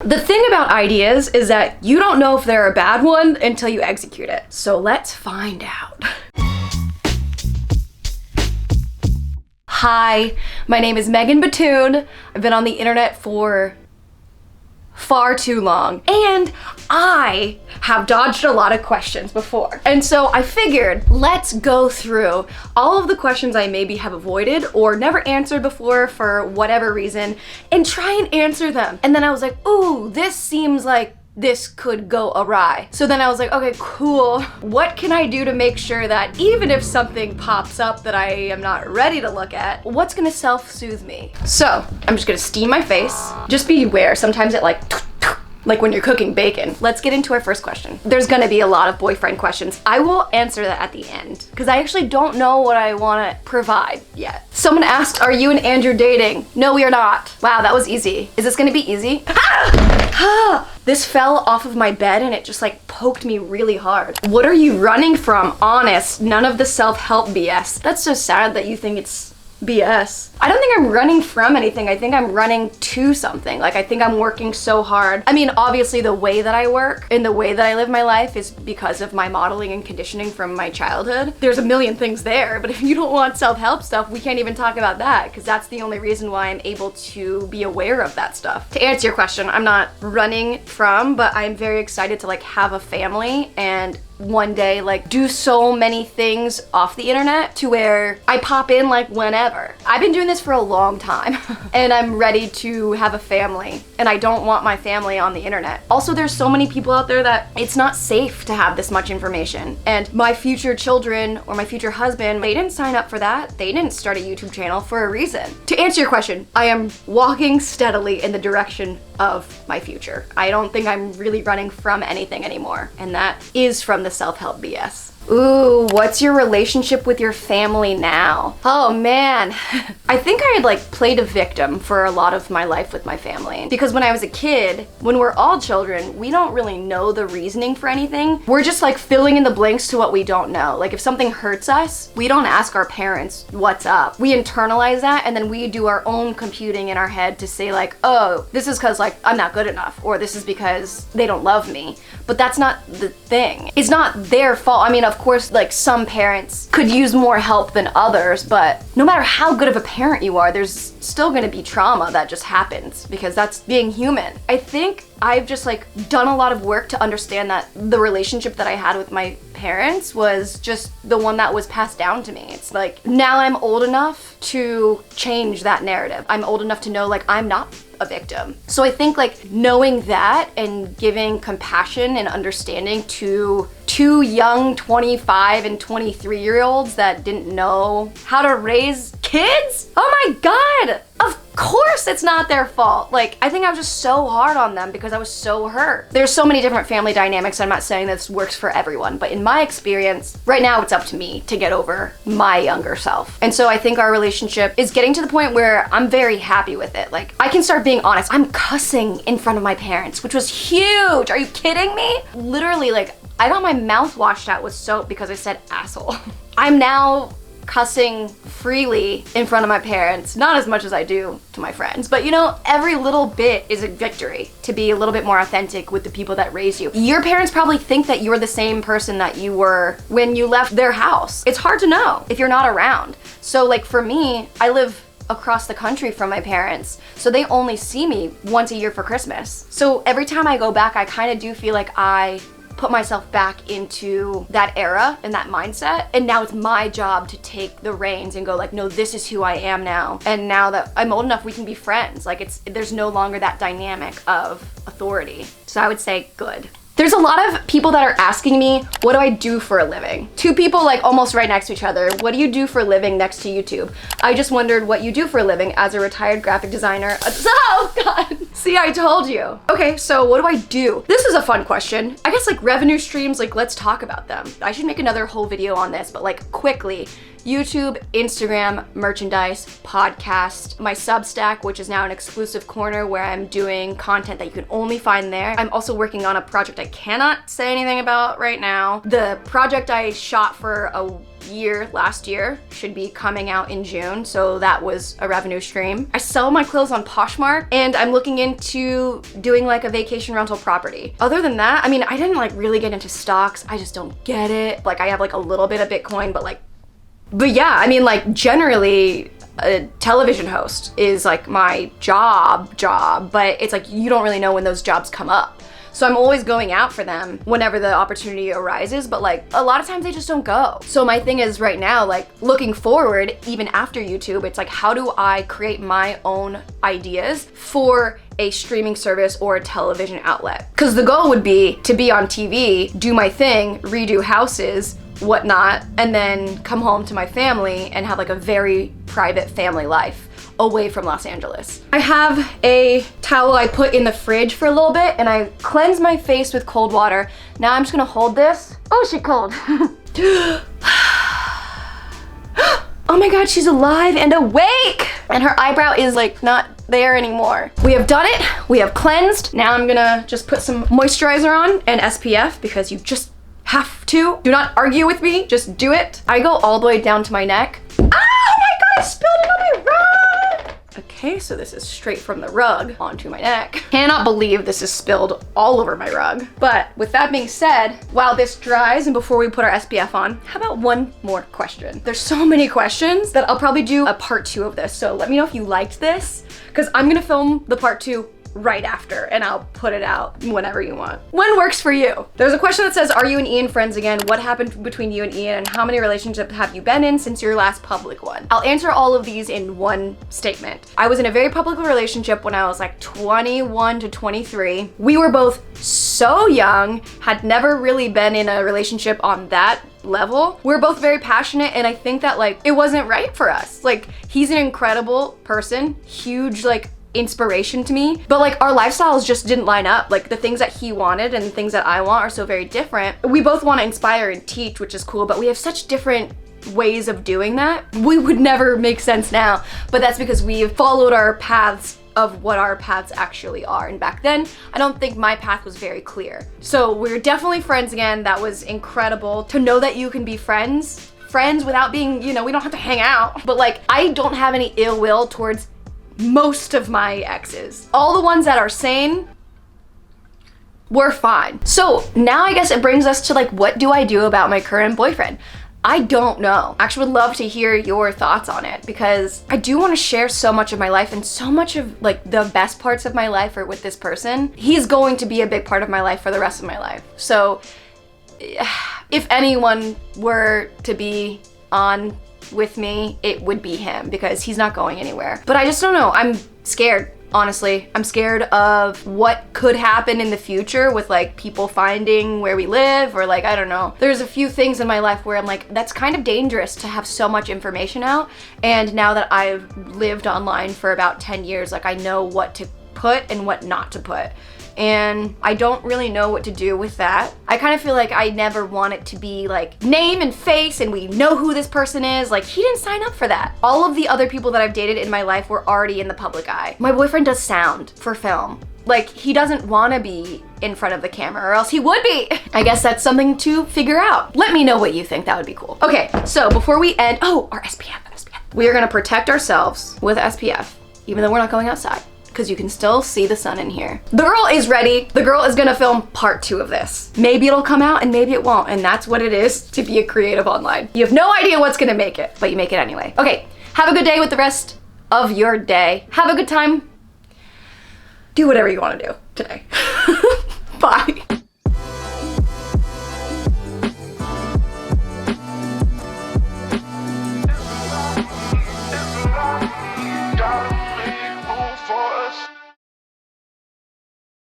The thing about ideas is that you don't know if they're a bad one until you execute it. So let's find out. Hi, my name is MeganBatoon. I've been on the internet for far too long, and I have dodged a lot of questions before. And so I figured, let's go through all of the questions I maybe have avoided or never answered before for whatever reason and try and answer them. And then I was like, ooh, this seems like this could go awry. So then I was like, okay, cool. What can I do to make sure that even if something pops up that I am not ready to look at, what's gonna self-soothe me? So I'm just gonna steam my face. Just beware, sometimes it like when you're cooking bacon. Let's get into our first question. There's gonna be a lot of boyfriend questions. I will answer that at the end because I actually don't know what I wanna provide yet. Someone asked, are you and Andrew dating? No, we are not. Wow, that was easy. Is this gonna be easy? This fell off of my bed and it just like poked me really hard. What are you running from? Honest, none of the self-help BS. That's so sad that you think it's BS. I don't think I'm running from anything. I think I'm running to something. Like, I think I'm working so hard. I mean, obviously the way that I work and the way that I live my life is because of my modeling and conditioning from my childhood. There's a million things there, but if you don't want self-help stuff, we can't even talk about that because that's the only reason why I'm able to be aware of that stuff. To answer your question, I'm not running from, but I'm very excited to like have a family and one day like do so many things off the internet to where I pop in like whenever. I've been doing this for a long time and I'm ready to have a family and I don't want my family on the internet. Also, there's so many people out there that it's not safe to have this much information, and my future children or my future husband, they didn't sign up for that. They didn't start a YouTube channel for a reason. To answer your question, I am walking steadily in the direction of my future. I don't think I'm really running from anything anymore, and that is from the self-help BS. Ooh, what's your relationship with your family now? Oh man, I think I had like played a victim for a lot of my life with my family. Because when I was a kid, when we're all children, we don't really know the reasoning for anything. We're just like filling in the blanks to what we don't know. Like if something hurts us, we don't ask our parents what's up. We internalize that and then we do our own computing in our head to say like, oh, this is because like I'm not good enough, or this is because they don't love me. But that's not the thing. It's not their fault. I mean, of course, like some parents could use more help than others, but no matter how good of a parent you are, there's still gonna be trauma that just happens because that's being human. I think I've just like done a lot of work to understand that the relationship that I had with my parents was just the one that was passed down to me. It's like now I'm old enough to change that narrative. I'm old enough to know like I'm not a victim. So I think like knowing that and giving compassion and understanding to two young 25 and 23-year-olds that didn't know how to raise kids? Oh my God! Of course it's not their fault. Like, I think I was just so hard on them because I was so hurt. There's so many different family dynamics. I'm not saying this works for everyone, but in my experience, right now it's up to me to get over my younger self. And so I think our relationship is getting to the point where I'm very happy with it. Like, I can start being honest. I'm cussing in front of my parents, which was huge. Are you kidding me? Literally, like, I got my mouth washed out with soap because I said asshole. I'm now cussing freely in front of my parents, not as much as I do to my friends, but you know, every little bit is a victory to be a little bit more authentic with the people that raise you. Your parents probably think that you're the same person that you were when you left their house. It's hard to know if you're not around. So like for me, I live across the country from my parents, so they only see me once a year for Christmas. So every time I go back, I kind of do feel like I put myself back into that era and that mindset, and now it's my job to take the reins and go like, no, this is who I am now, and now that I'm old enough, we can be friends. Like there's no longer that dynamic of authority. So I would say good. There's a lot of people that are asking me, what do I do for a living? Two people like almost right next to each other. What do you do for a living next to YouTube? I just wondered what you do for a living as a retired graphic designer. Oh God, see, I told you. Okay, so what do I do? This is a fun question. I guess like revenue streams, like let's talk about them. I should make another whole video on this, but like quickly, YouTube, Instagram, merchandise, podcast, my Substack, which is now an exclusive corner where I'm doing content that you can only find there. I'm also working on a project I cannot say anything about right now. The project I shot for a year last year should be coming out in June, so that was a revenue stream. I sell my clothes on Poshmark, and I'm looking into doing like a vacation rental property. Other than that, I mean, I didn't like really get into stocks. I just don't get it. Like, I have like a little bit of Bitcoin, but yeah, I mean, like, generally a television host is like my job, but it's like you don't really know when those jobs come up. So I'm always going out for them whenever the opportunity arises, but like a lot of times they just don't go. So my thing is right now, like looking forward, even after YouTube, it's like, how do I create my own ideas for a streaming service or a television outlet? Because the goal would be to be on TV, do my thing, redo houses, whatnot, and then come home to my family and have like a very private family life away from Los Angeles. I have a towel I put in the fridge for a little bit, and I cleanse my face with cold water. Now I'm just gonna hold this. Oh, she's cold. Oh my God, she's alive and awake! And her eyebrow is like not there anymore. We have done it, we have cleansed. Now I'm gonna just put some moisturizer on and SPF, because you just have to. Do not argue with me, just do it. I go all the way down to my neck. Oh my God, I spilled it on my rug! Okay, so this is straight from the rug onto my neck. Cannot believe this is spilled all over my rug. But with that being said, while this dries and before we put our SPF on, how about one more question? There's so many questions that I'll probably do a part 2 of this. So let me know if you liked this, because I'm gonna film the part 2 right after, and I'll put it out whenever you want. When works for you? There's a question that says, are you and Ian friends again? What happened between you and Ian, and how many relationships have you been in since your last public one? I'll answer all of these in one statement. I was in a very public relationship when I was like 21 to 23. We were both so young, had never really been in a relationship on that level. We're both very passionate, and I think that like it wasn't right for us. Like, he's an incredible person, huge like inspiration to me, but like our lifestyles just didn't line up. Like the things that he wanted and the things that I want are so very different. We both want to inspire and teach, which is cool, but we have such different ways of doing that. We would never make sense now, but that's because we've followed our paths of what our paths actually are. And back then, I don't think my path was very clear. So we're definitely friends again. That was incredible to know that you can be friends without being, you know, we don't have to hang out. But like, I don't have any ill will towards most of my exes. All the ones that are sane, we're fine. So now I guess it brings us to like, what do I do about my current boyfriend? I don't know. I actually would love to hear your thoughts on it, because I do want to share so much of my life, and so much of like the best parts of my life are with this person. He's going to be a big part of my life for the rest of my life. So if anyone were to be on with me, it would be him, because he's not going anywhere. But I just don't know. I'm scared, honestly. I'm scared of what could happen in the future with like people finding where we live, or like, I don't know. There's a few things in my life where I'm like, that's kind of dangerous to have so much information out. And now that I've lived online for about 10 years, like I know what to put and what not to put. And I don't really know what to do with that. I kind of feel like I never want it to be like name and face and we know who this person is. Like, he didn't sign up for that. All of the other people that I've dated in my life were already in the public eye. My boyfriend does sound for film. Like, he doesn't want to be in front of the camera, or else he would be. I guess that's something to figure out. Let me know what you think. That would be cool. Okay, so before we end, our SPF. We are gonna protect ourselves with SPF, even though we're not going outside, because you can still see the sun in here. The girl is ready. The girl is gonna film part 2 of this. Maybe it'll come out and maybe it won't, and that's what it is to be a creative online. You have no idea what's gonna make it, but you make it anyway. Okay, have a good day with the rest of your day. Have a good time. Do whatever you wanna do today.